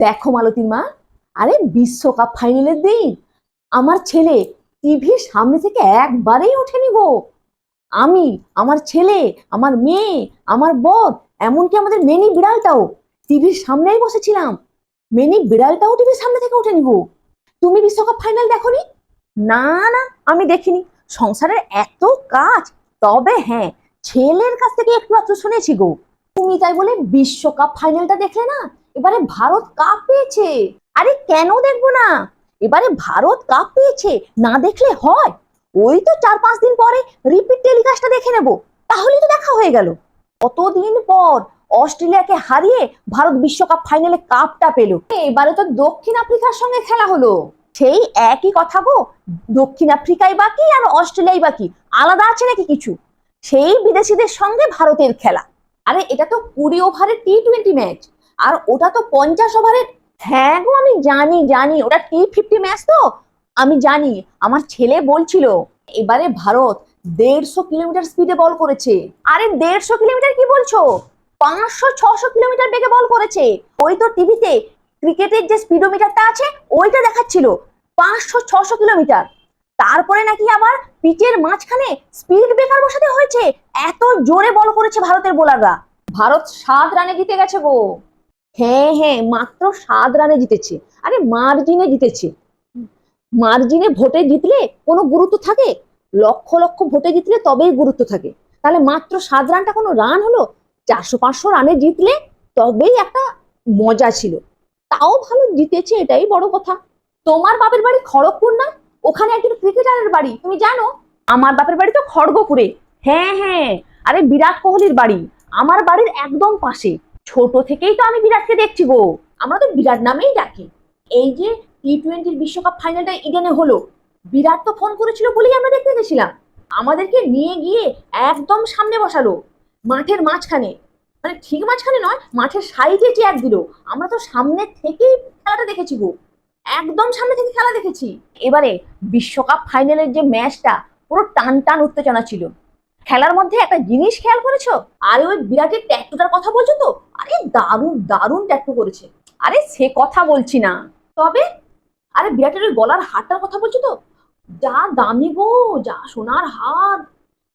দেখো মালতীর মা, আরে বিশ্বকাপ ফাইনালের দিন আমার ছেলে টিভির সামনে থেকে একবারেই ওঠেনি গো। আমি, আমার ছেলে, আমার মেয়ে, আমার বর, এমনকি আমাদের মেনি বিড়ালটাও টিভির সামনেই বসেছিলাম। মেনি বিড়ালটাও টিভির সামনে থেকে ওঠেনি গো। তুমি বিশ্বকাপ ফাইনাল দেখোনি? না, না, আমি দেখিনি। সংসারের এত কাজ। তবে হ্যাঁ, ছেলের কাছ থেকে একটু একটু শুনেছি গো। তুমি তাই বলে বিশ্বকাপ ফাইনালটা দেখলে না? এবারে ভারত কাপ পেয়েছে। আরে কেন দেখবো না? এবারে ভারত কাপ পেয়েছে, না দেখলে হয়? ওই তো 4-5 দিন পরে রিপিট টেলিকাস্টটা দেখে নেবো, তাহলেই তো দেখা হয়ে গেল। কতদিন পর অস্ট্রেলিয়াকে হারিয়ে ভারত বিশ্বকাপ ফাইনালে কাপটা পেল। এবারে তো দক্ষিণ আফ্রিকার সঙ্গে খেলা হলো। সেই একই কথা গো। দক্ষিণ আফ্রিকায় বাকি আর অস্ট্রেলিয়ায় বাকি, আলাদা আছে নাকি কিছু? সেই বিদেশিদের সঙ্গে ভারতের খেলা। আরে এটা তো 20 ওভারের টি-20 ম্যাচ, আর ওটা তো 50 ওভারের। হ্যাঁ গো, আমি জানি জানি, ওটা টি-50 ম্যাচ তো। আমি জানি, আমার ছেলে বলছিল এবারে ভারত 150 কিলোমিটার স্পিডে বল করেছে। আরে 150 কিলোমিটার কি বলছো? 500-600 কিলোমিটার বেগে বল করেছে। ওই তো টিভিতে ক্রিকেটের যে স্পিডোমিটারটা আছে ওইটা দেখাচ্ছিল 500-600 কিলোমিটার। তারপরে নাকি আবার পিচের মাঝখানে স্পিড ব্রেকার বসাতে হয়েছে। এত জোরে বল করেছে ভারতের বোলাররা। ভারত 7 রানে জিতে গেছে গো। হ্যাঁ হ্যাঁ, মাত্র 7 রানে জিতেছে। আরে মার্জিনে জিতেছে। মার্জিনে ভোটে জিতলে কোনো গুরুত্ব থাকে? লক্ষ লক্ষ ভোটে জিতলে তবেই গুরুত্ব থাকে। তাহলে মাত্র 7 রানটা কোনো রান হলো? 400-500 রানে জিতলে তবেই একটা মজা ছিল। তাও ভালো জিতেছে, এটাই বড় কথা। তোমার বাপের বাড়ি খড়গপুর না? ওখানে একজন ক্রিকেটারের বাড়ি, তুমি জানো? আমার বাপের বাড়ি তো খড়গপুরে। হ্যাঁ হ্যাঁ, আরে বিরাট কোহলির বাড়ি আমার বাড়ির একদম পাশে। ছোট থেকেই তো আমি বিরাটকে দেখছি গো। আমরা তো বিরাট নামেই ডাকি। এই যে টি-20 বিশ্বকাপ ফাইনালটা ইডেনে হলো, বিরাট তো ফোন করেছিল বলেই আমরা দেখতে গেছিলাম। আমাদেরকে নিয়ে গিয়ে একদম সামনে বসালো, মাঠের মাঝখানে। মানে ঠিক মাঝখানে নয়, মাঠের সাইডে চেয়ার দিল। আমরা তো সামনে থেকেই খেলাটা দেখেছি গো। একদম সামনে থেকে খেলা দেখেছি। এবারে বিশ্বকাপ ফাইনালের যে ম্যাচটা, পুরো টান টান উত্তেজনা ছিল। খেলার মধ্যে একটা জিনিস খেয়াল করেছো? আরে ওই বিরাটের ট্যাটুটার কথা বলছো তো? আরে দারুণ দারুণ ট্যাটু করেছে। আরে সে কথা বলছি না, তবে আরে বিরাটের ওই গলার হারটার কথা বলছো তো? যা দামি গো, যা সোনার হার।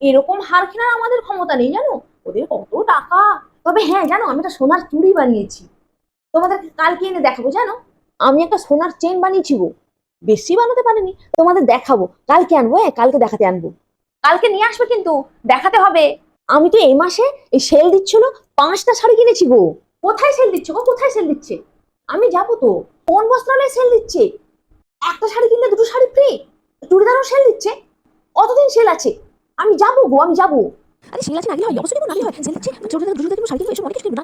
এরকম হার কেনার আমাদের ক্ষমতা নেই জানো। ওদের কত টাকা। তবে হ্যাঁ জানো, আমি একটা সোনার চুড়ি বানিয়েছি, তোমাদেরকে কালকে এনে দেখাবো জানো। আমি একটা সোনার চেন বানিয়েছি গো। বেশি বানাতে পারিনি, তোমাদের দেখাবো কালকে। আনবো, কালকে দেখাতে আনবো। কালকে নিয়ে আসবে কিন্তু, দেখাতে হবে। আমি তো এই মাসে এই সেল দিচ্ছিল, 5টা শাড়ি কিনেছি গো। কোথায় সেল দিচ্ছে গো, কোথায় সেল দিচ্ছে? আমি যাবো তো। কোন বস্ত্রালয়ে সেল দিচ্ছে? একটা শাড়ি কিনলে দুটো শাড়ি ফ্রি। চুড়িদারও সেল দিচ্ছে। কতদিন সেল আছে? আমি যাবো গো, আমি যাবো। আরে সেল আছে না, হয় অবশ্যই না, হয় সেল দিচ্ছে। ছোট ছোট দুটো শাড়ি কিনবো, এসব অনেক কিছু কিনবো না।